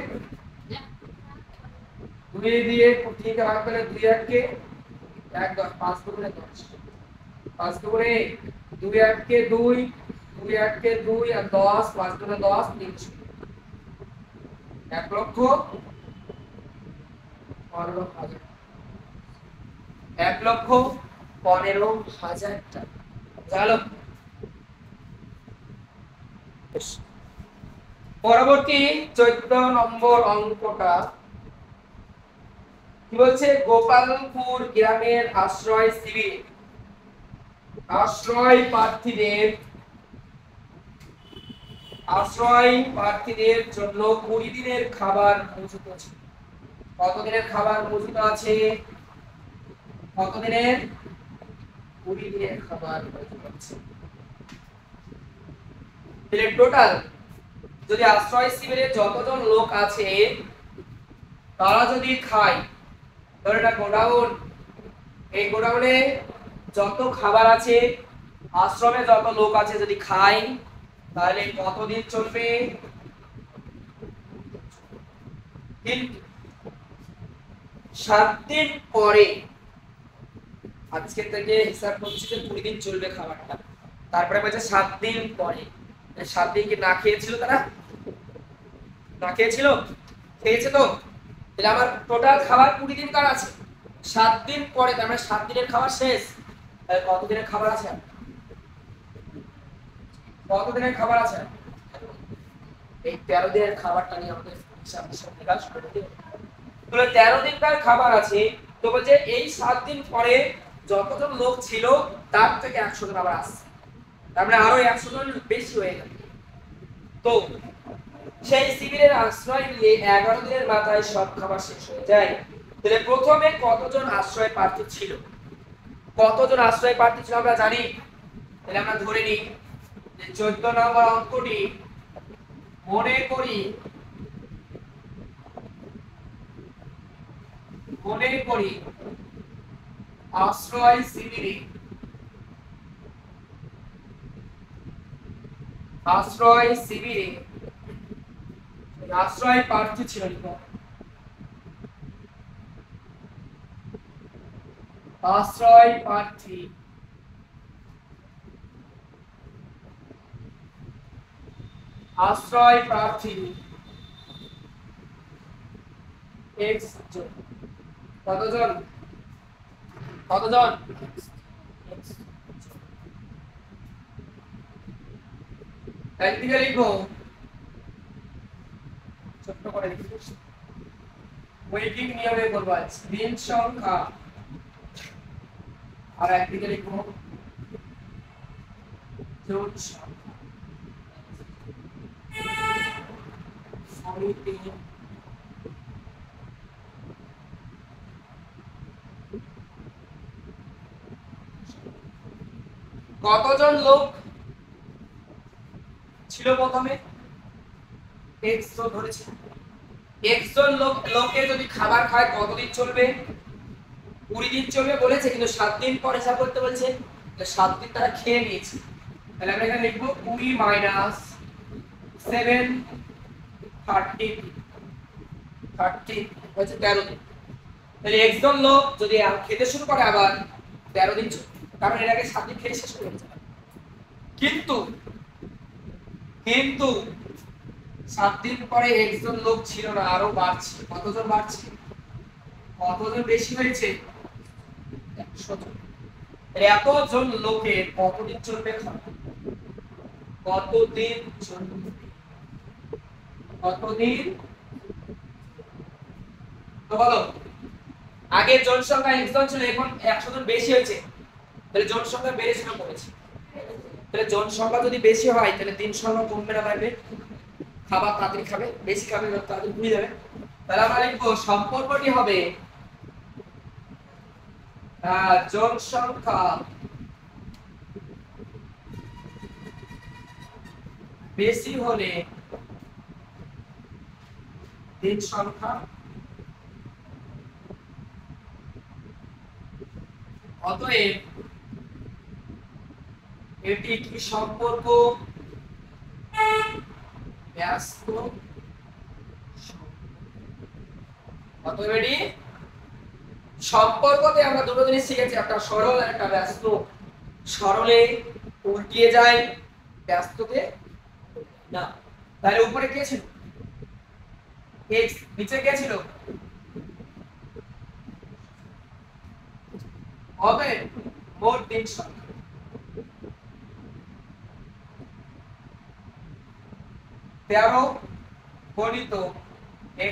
2 দিয়ে 3 কে ভাগ করলে 2 1 কে 1 10, 5 দুগুণে 10, 5 দুগুণে 2 1 কে 2, 2 1 কে 2 আর 10, 5 দুগুণে 10, 300। 1,15,000, 1,15,000 টাকা। জানো পরবর্তী 14 নম্বর অঙ্কটা কি বলছে? গোপালপুর গ্রামের আশ্রয় শিবিরে আশ্রয় প্রার্থীদের জন্য 20 দিনের খাবার মজুত আছে। কত দিনের খাবার মজুত আছে? কত দিনের? 20 দিনের খাবার মজুত আছে। তাহলে টোটাল যদি আশ্রয় শিবিরে যতজন লোক আছে তারা যদি খায়, ধরো এটা গোডাউন এই গোডাউনে যত খাবার আছে, আশ্রমে যত লোক আছে, যদি খায় তাহলে কতদিন চলবে? কিন্তু 7 দিন পরে, আজকে থেকে হিসাব করছি যে 20 দিন চলবে খাবারটা, তারপরে বলছে 7 দিন পরে। 7 দিন কি না খেয়েছিল তারা? না খেয়েছিল? খেয়েছে তো? তাহলে আমার টোটাল খাবার 20 দিন কার আছে, 7 দিন পরে, তার মানে 7 দিনের খাবার শেষ। তাহলে কত দিনের খাবার আছে? কত দিনের খাবার আছে? এই 13 দিনের খাবারটা নিয়ে আমাদের হিসাব নিকাশ করে দিই। তাহলে 13 দিনকার খাবার আছে, তো বলছে এই 7 দিন পরে যতজন লোক ছিল তার থেকে 100 জন আবার আসছে, তার মানে আরো 100 জন বেশি হয়ে গেল। তো সেই শিবিরের আশ্রয় নিয়ে 11 দিনের মাথায় সব খাবার শেষ হয়ে যায়। তাহলে প্রথমে কতজন আশ্রয় প্রার্থী ছিল? কতজন আশ্রয় প্রার্থী ছিল আমরা জানি। তাহলে আমরা ধরে নিই যে 14 নম্বর অঙ্কটি মনে করি আশ্রয় শিবিরে আশ্রয় প্রার্থী ছিল, আশ্রয় প্রার্থী X জন। কতজন? একদিকে লিখো, ছোট্ট করে লিখো, ওয়েটিং নিয়মে বলবো দিন সংখ্যা, আর একদিকে লিখো জন সংখ্যা। সমিতি কতজন লোক ছিল প্রথমে? x জন ধরেছি। x জন লোকে যদি খাবার খায় কতদিন চলবে? 20 দিন চলবে বলেছে, কিন্তু 7 দিন পর হিসাব করতে বলছে। 7 দিন তারা খেয়ে নিয়েছে, তাহলে আমরা এখানে লিখবো 20 মাইনাস 7 30 হচ্ছে 13 দিন। তাহলে x জন লোক যদি খেতে শুরু করে আবার 13 দিন চলবে, কারণ এর আগে 7 দিন খেয়ে শেষ করে গেছে। কিন্তু 7 দিন পরে একজন লোক ছিল না, আরো বাড়ছে। কতজন বাড়ছে? কতজন বেশি হয়েছে? 100 জন। এতজন লোকের কতদিন চলবে খাবার? কতদিন চলবে? তো বলো, আগে জনসংখ্যা একজন ছিল, এখন 100 জন বেশি হয়েছে, তাহলে জনসংখ্যা বেড়েছে না কমেছে? তাহলে জনসংখ্যা যদি বেশি হয় তাহলে দিন সংখ্যা কমবে না বাড়বে? খাবার তাড়াতাড়ি খাবে, বেশি খাবে, তাড়াতাড়ি ঘুমিয়ে যাবে। তাহলে আমরা লিখবো সম্পর্কটি হবে জনসংখ্যা বেশি হলে দিন সংখ্যা, অতএব এটি কি সম্পর্ক? ব্যস্ত। অতএব এটি সম্পর্কতে আমরা দুটো জিনিস শিখেছি, একটা সরল আর একটা ব্যস্ত। সরলে উল্টিয়ে যায়, ব্যস্ততে না। তাহলে উপরে কে ছিল? x, নিচে কে ছিল? অতএব মোট দিন সংখ্যা 13 গণিত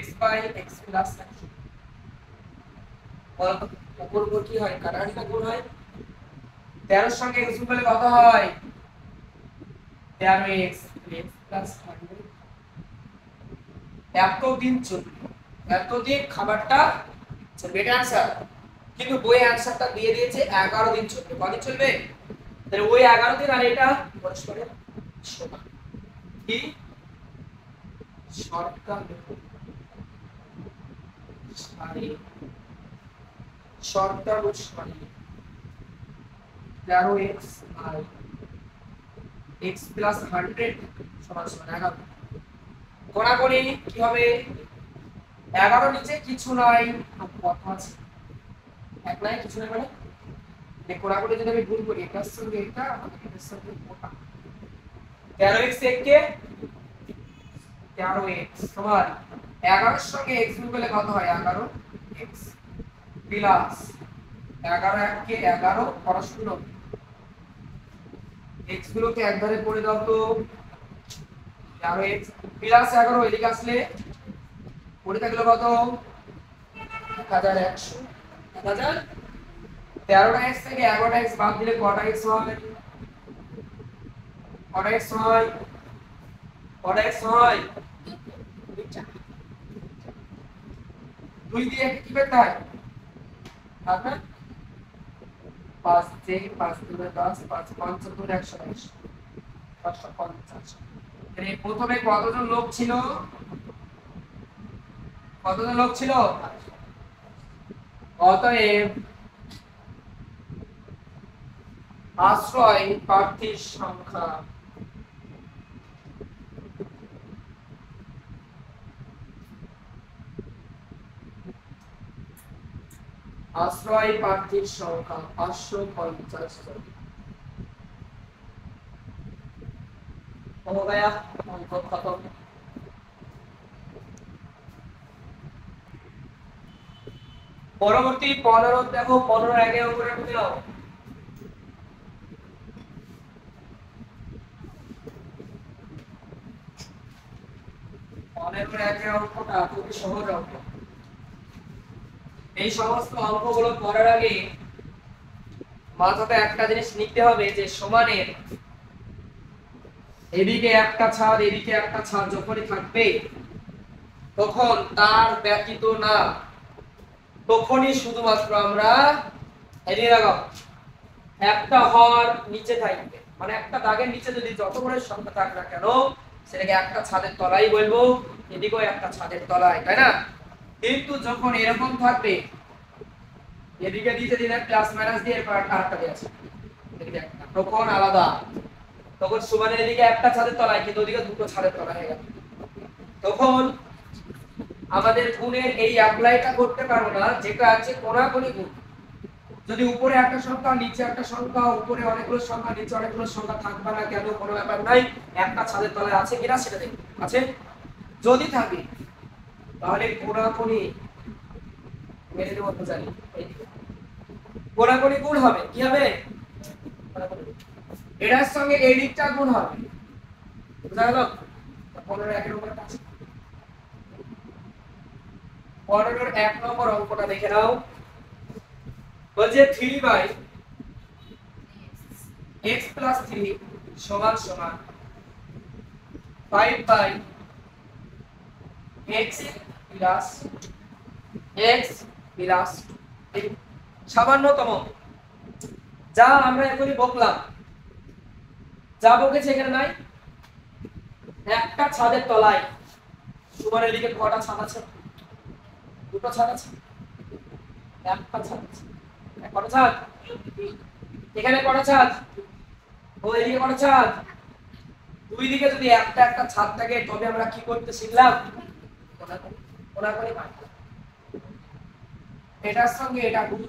x বাই x প্লাস 100। বলতো উপর উপর কি হয়? কাটাকাটি না গুণ হয়? 13 এর সঙ্গে x গুণ করলে কত হয়? 13x plus 100। এতদিন চলবে, এতদিন খাবারটা চলবে, এটা आंसर। কিন্তু বই आंसरটা দিয়ে দিয়েছে 11 দিন চলবে। কতদিন চলবে? তাহলে ওই 11 দিন আর এটা পরস্পরের সমান। কি শর্টকাট সারি শর্ট টার্ম মানে 13x বাই x প্লাস 100 সমান সমান 11। কোণাকুণি কি হবে? 11 নিচে কিছু নাই, কত আছে? এক নাই, কিছু নাই, মানে কোণাকুণি যদি আমি গুণ করি এটার সঙ্গে এটা আর এটার সঙ্গে ওটা, 13x কে 13x সমান 11 এর সঙ্গে x গুণ করলে কত হয়? 11x প্লাস 11 কে 11 পড়াশোনা x গুলোকে একবারে করে দাও তো, 11x প্লাস 11 এদিকে আসলে পড়ে থাকলো কত? 1100। 1000 13টা x থেকে 11টা x বাদ দিলে কটা x হয়? কটা x হয়? কটা x হয়? 2 দিয়ে কি পেতে হয়? তারপর 5 থেকে 5 দুগুণে 10, 5 5 দুগুণে 120, 550। এর প্রথমে কতজন লোক ছিল? কতজন লোক ছিল? অতএব আশ্রয় প্রার্থীর সংখ্যা আশ্রয় প্রার্থীর সংখ্যা 550 জন। हो गया অঙ্ক খতম। পরবর্তী 15 দেখো, 15 আগে উপরে উঠে দাও। 15 আগে অঙ্কটা খুবই সহজ অঙ্ক। এই সমস্ত অঙ্কগুলো করার আগে মাথাতে একটা জিনিস নিতে হবে যে সমানের এদিকে একটা ছাদ এদিকে একটা ছাদ যখনই থাকবে তখন তার ব্যতীত না, তখনই শুধুমাত্র আমরা এদিকে লাগাও একটা হর নিচে থাকবে, মানে একটা দাগের নিচে যদি যত বড় সংখ্যা থাক না কেন সেটাকে একটা ছাদের তলায় বলবো, এদিকেও একটা ছাদের তলায়, তাই না? কিন্তু যখন এরকম থাকবে এদিকে নিচে দিলে প্লাস মাইনাস দিয়ে এরপর আরেকটা দিয়ে আছে এদিকে একটা, তখন আলাদা, তখন সমানের এদিকে একটা ছাদের তলায় কিন্তু ওদিকে দুটো ছাদের তলায় হয়ে গেল। তখন আমাদের গুণের এই অ্যাপ্লাইটা করতে পারবো না, যেটা আছে কোণাকুণি গুণ। যদি উপরে একটা সংখ্যা নিচে একটা সংখ্যা, উপরে অনেকগুলো সংখ্যা নিচে অনেকগুলো সংখ্যা থাকবে না কেন কোনো ব্যাপার নাই, একটা ছাদের তলায় আছে কিনা সেটা দেখুন। আছে? যদি থাকে তাহলে কোণাকুণি মেরে দেবো, তো জানি কোণাকুণি গুণ হবে, কি হবে? এটার সঙ্গে এই দিকটা গুণ হবে, বুঝা গেল? 15 একের উপরে আছে। 15 1 নম্বর অঙ্কটা দেখে নাও। বলছে 3 বাই x প্লাস 3 সমান সমান 5 by x plus x plus সামান্যতম যা আমরা এখনই বকলাম, যা বকেছে এখানে নাই। একটা ছাদের তলায় সমানের দিকে কটা ছাদ আছে? দুটো ছাদ আছে, একটা ছাদ আছে। কটা ছাদ? এখানে কটা ছাদ? ও এদিকে কটা ছাদ? দুই দিকে যদি একটা একটা ছাদ থাকে তবে আমরা কি করতে শিখলাম? কোণাকুণি ভাগ। এটার সঙ্গে এটা গুণ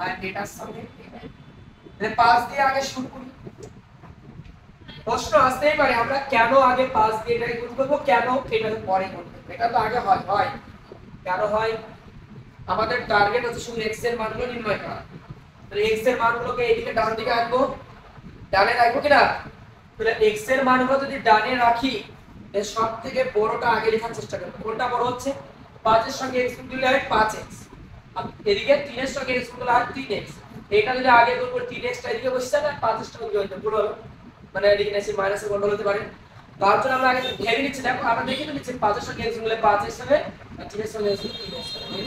আর এটার সঙ্গে এটা। 5 দিয়ে আগে শুরু করি। প্রশ্ন আসতেই পারে আমরা কেন আগে 5 দিয়ে এটাকে গুণ করব, কেন এটাকে পরে গুণ করব? এটা তো আগে হয় কেন হয়? আমাদের টার্গেট হচ্ছে শুধু x এর মানগুলো নির্ণয় করা। তাহলে x এর মানগুলোকে এইদিকে ডান দিকে আনবো, ডানে রাখবো কিনা? তাহলে x এর মানগুলো যদি ডানে রাখি এর সবথেকে বড়টা আগে লেখার চেষ্টা করব। কোনটা বড় হচ্ছে? 5 এর সঙ্গে x গুণ দিলে হয় 5x, আর এদিকে 3 এর সঙ্গে x গুণ দিলে হয় 3x। এটা যদি আগে গুণ করে 3x টা এদিকে বসে যায় না, 5 এর সঙ্গে হইতো পুরো মানে এদিকে নেসি মাইনাসে গন্ডগোল হতে পারে। তার জন্য আমরা আগে ভেবে নিচ্ছি, দেখো আমরা দেখে নিচ্ছি 5 এর সঙ্গে x গুণ দিলে 5x হবে আর 3 এর সঙ্গে x গুণ 3x হবে।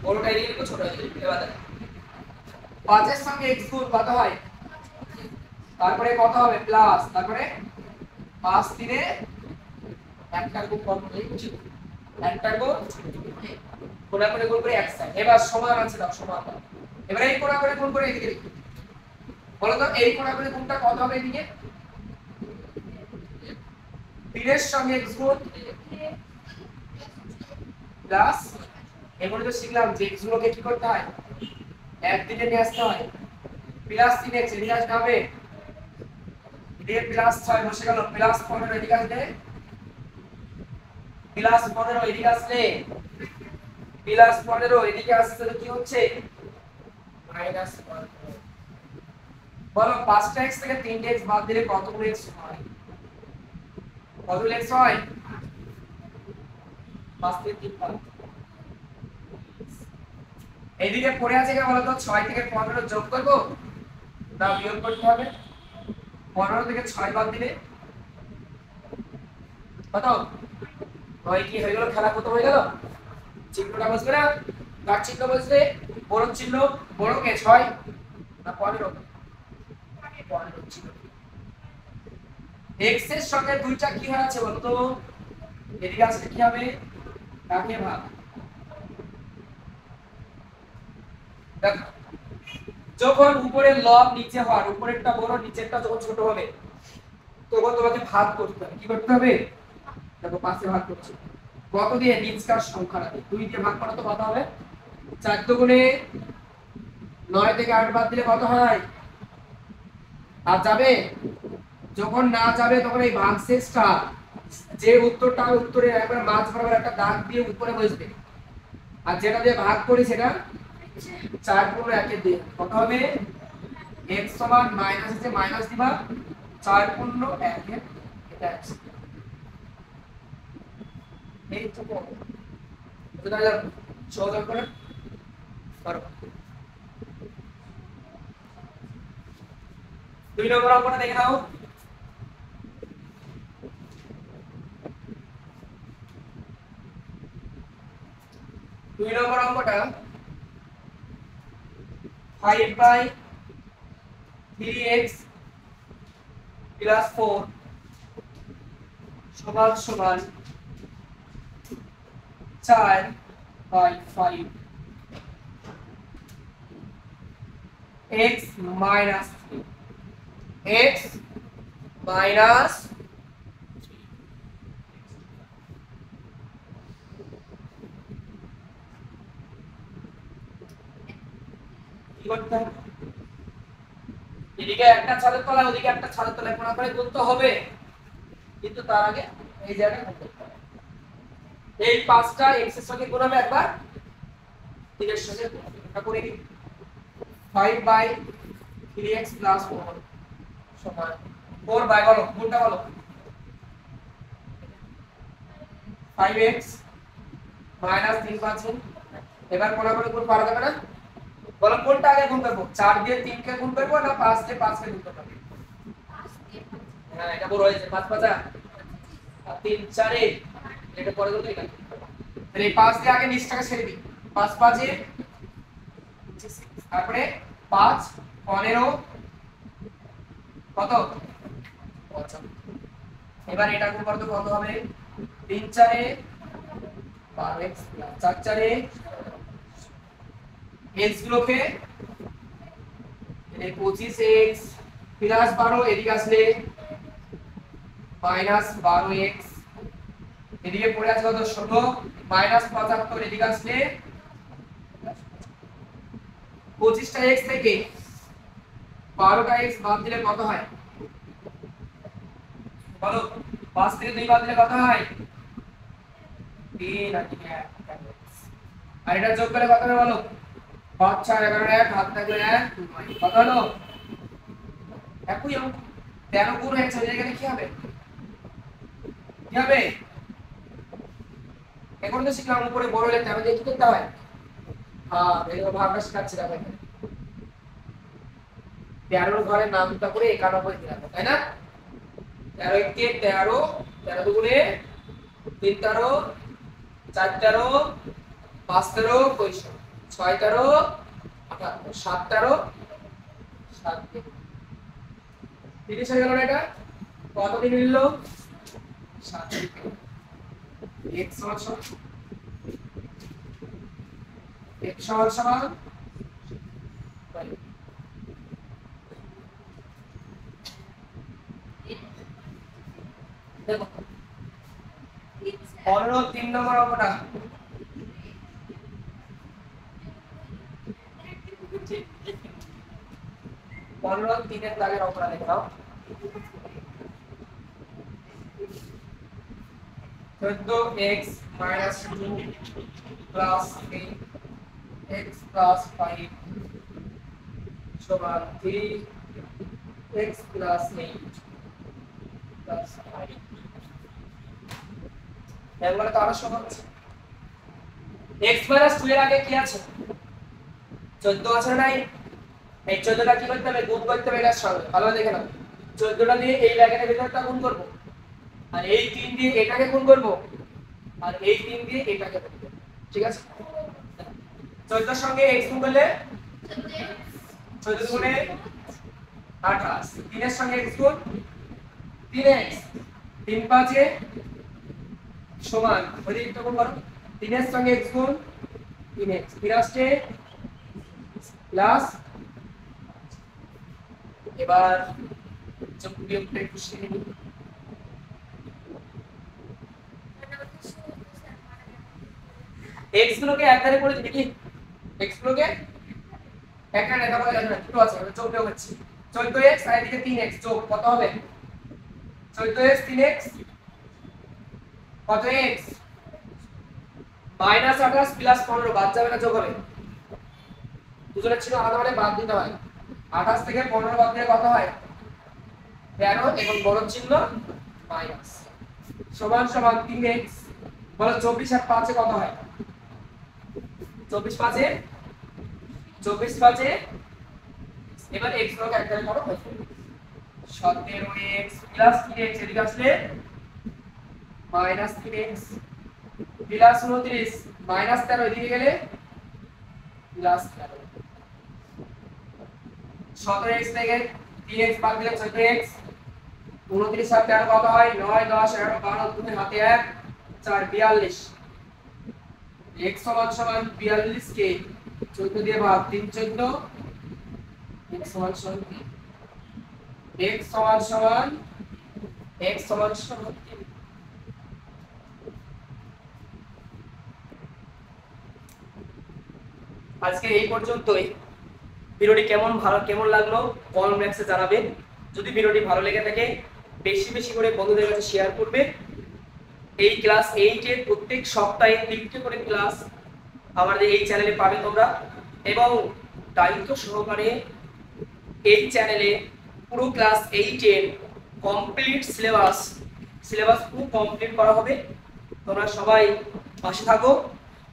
বড়টা এদিকে লিখো, ছোট এদিকে। এবার দেখো 5 এর সঙ্গে x গুণ কত হয়? তারপরে কত হবে? প্লাস, তারপরে 5 3 এ একটা গুণ কত হয়ে গেছে? একটা গুণ কোনা করে গুণ করে এক সাইড। এবার সমান আছে দাও, সমান দাও। এবার এই কোনা করে গুণ করে এদিকে লিখো। বলো তো এই কোনা করে গুণটা কত হবে এদিকে? 3 এর সঙ্গে x গুণ প্লাস, এগুলো তো শিখলাম যে x গুলোকে কি করতে হয়, একদিকে নিয়ে আসতে হয়। প্লাস 3x এদিকে আসতে হবে, এদিকে প্লাস 6 বসে গেল, প্লাস 15 এদিকে আসলে, প্লাস 15 এদিকে আসলে, প্লাস 15 এদিকে আসছে তো কি হচ্ছে মাইনাস 15। বলো 5টা x থেকে 3টা x বাদ দিলে কতগুলো x হয়? কতগুলো x হয়? 5 থেকে 3 বাদ। এইদিকে পড়ে আছে কি বলতো, 6 থেকে 15 যোগ করব না বিয়োগ করতে হবে? 15 থেকে 6 বাদ দিলে কত হয়? কি হয়ে গেল, খেলা কত হয়ে গেল? চিহ্নটা বুঝবে না? কার চিহ্ন বুঝবে? বড় চিহ্ন, বড়কে 6 না 15? 15 চিহ্ন। x এর সঙ্গে দুইটা কি হয়ে আছে বলো তো? এদিকে আসলে কি হবে, কাকে ভাগ। দেখো যখন উপরের লব নিচে হওয়ার, উপরেরটা বড় নিচেরটা যখন ছোট হবে তখন তোমাকে ভাগ করতে হবে। কি করতে হবে? দেখো 5 এ ভাগ করছি, কত দিয়ে? নিচকার সংখ্যাটা দিয়ে 2 দিয়ে ভাগ করা তো কত হবে? 4 দুগুণে 9 থেকে 8 বাদ দিলে কত হয়? আর যাবে? যখন না যাবে তখন এই ভাগশেষটা, যে উত্তরটা উত্তরের একবার মাঝ বরাবর একটা দাগ দিয়ে উপরে বসবে, আর যেটা দিয়ে ভাগ করি সেটা 4 গুণ 1 এর দিয়ে কত হবে? x সমান মাইনাস আছে, মাইনাস দিবা 4 গুণ 1 এর, এটা আছে। এই তো এটা যা সহজ করে করো। 2 নম্বর অঙ্কটা দেখে নাও। 2 নম্বর অঙ্কটা 5/3x + 4 সমান সমান 4/5 x minus 3, x minus কি করতে হবে? এদিকে একটা ছাদের তলায় ওদিকে একটা ছাদের তলায় কোনা করে গুনতে হবে, কিন্তু তার আগে এই জায়গাটা গুণ করতে হবে। এই 5টা x এর সঙ্গে গুণ হবে একবার, 3 এর সঙ্গে গুণ হবে। এটা করে দিই। 5/3x + 4 সমান 4 বাই, বলো গুণটা বলো, 5x minus 3 পাচ্ছেন। এবার কোনা করে গুণ পারা যাবে না? বলো কোনটা আগে গুণ করব, 4 দিয়ে 3 কে গুণ করব না 5 দিয়ে 5 কে গুণ করব? হ্যাঁ এটা বড় হয়েছে, 5 5 আর 3 4 এ, এটা পরে গুণ দিই। তাহলে 5 দিয়ে আগে নিচটাকে ছেড়ে দিই, 5 5 এ, তারপরে 5 15 কত 55। এবার এটা গুণ করতে কত হবে? 3 4 এ 12x 4 4 এ x গুলোকে 25x প্লাস 12 এদিকে আসলে মাইনাস 12x, এদিকে পড়ে আছে কত 16 মাইনাস 75 এদিকে আসলে 25টা x থেকে 12টা x বাদ দিলে কত হয় বলো? 5 থেকে 2 বাদ দিলে কত হয়? 3 আর 1। আর এটা যোগ করে কত হবে বলো? 5 6 11 1 হাত থাকলে 1 কত হলো? একই অঙ্ক 13 গুণ হয়েছে, ওই জায়গায় কি হবে? কি হবে? এখন তো শিখলাম উপরে বড় লিখতে হবে, কি করতে হয়? হ্যাঁ এই ভাগটা শেখাচ্ছি দেখো এখানে। 13 ঘরের নামটা করে 91 দিলাম, তাই না? 13 কে 13, 13 দুগুণে 3 13, 4 13, 5 13 65, 6 13 78, 7 13 7 30 হয়ে গেল না? এটা কত দিন নিল? 7 দিন। x সমান x সমান সমান দেখো 3 নম্বর অঙ্কটা পনেরো তিনের দাগের অঙ্কটা দেখাও 14x - 2 plus 8x plus 5 সমান 3x plus 8 plus 5 এগুলো তো আরো সহজ x - 2 এর আগে কি আছে 14 আছে নাই এই 14টা কি করতে হবে গুণ করতে হবে এটার সঙ্গে ভালো দেখে নাও 14টা দিয়ে এই ব্র্যাকেটের ভিতরটা গুণ করব আর এই 3 দিয়ে এটাকে গুণ করব আর এই 3 দিয়ে এটাকে গুণ করব ঠিক আছে 14 এর সঙ্গে x গুণ করলে 14 গুণে 28 3 এর সঙ্গে x গুণ 3x 3 5 এ সমান ওইদিকে গুণ করো 3 এর সঙ্গে x গুণ 3x 3 আসছে প্লাস এবার যোগ বিয়োগটা একটু শিখে নিই x গুলোকে এক ধারে করে দিবি কি x গুলোকে এক ধারে এটা বলা যাবে না দুটো আছে আমরা যোগ বিয়োগ করছি 14x আর এদিকে 3x যোগ কত হবে 14x 3x কত x -28 প্লাস 15 বাদ যাবে না যোগ হবে দুজনের ছিল আলাদা মানে বাদ দিতে হয় 28 থেকে 15 বাদ দিলে কত হয় 13 এবং বড় চিহ্ন মাইনাস সমান সমান 3x বলো 24 আর 5 এ কত হয় 24 5 এ এবার x গুলোকে একবারে করো 17x প্লাস 3x এদিকে আসলে মাইনাস 3x প্লাস 29 মাইনাস 13 এদিকে গেলে প্লাস 13 17x থেকে 3x বাদ দিলে 14x 29 আর 13 কত হয় 9 10 11 12 তুমি হাতে 1 4 42 x সমান সমান 42 কে 14 দিয়ে ভাগ 3 14 x সমান সমান x সমান সমান আজকে এই পর্যন্তই ভিডিওটি কেমন লাগলো কমেন্ট বক্সে জানাবেন যদি ভিডিওটি ভালো লেগে থাকে বেশি বেশি করে বন্ধুদের কাছে শেয়ার করবে এই ক্লাস 8 এর প্রত্যেক সপ্তাহে 3টি করে ক্লাস আমাদের এই চ্যানেলে পাবে তোমরা এবং দায়িত্ব সহকারে এই চ্যানেলে পুরো ক্লাস 8 এর কমপ্লিট সিলেবাস পুরো কমপ্লিট করা হবে তোমরা সবাই পাশে থাকো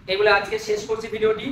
এগুলো আজকে শেষ করছি ভিডিওটি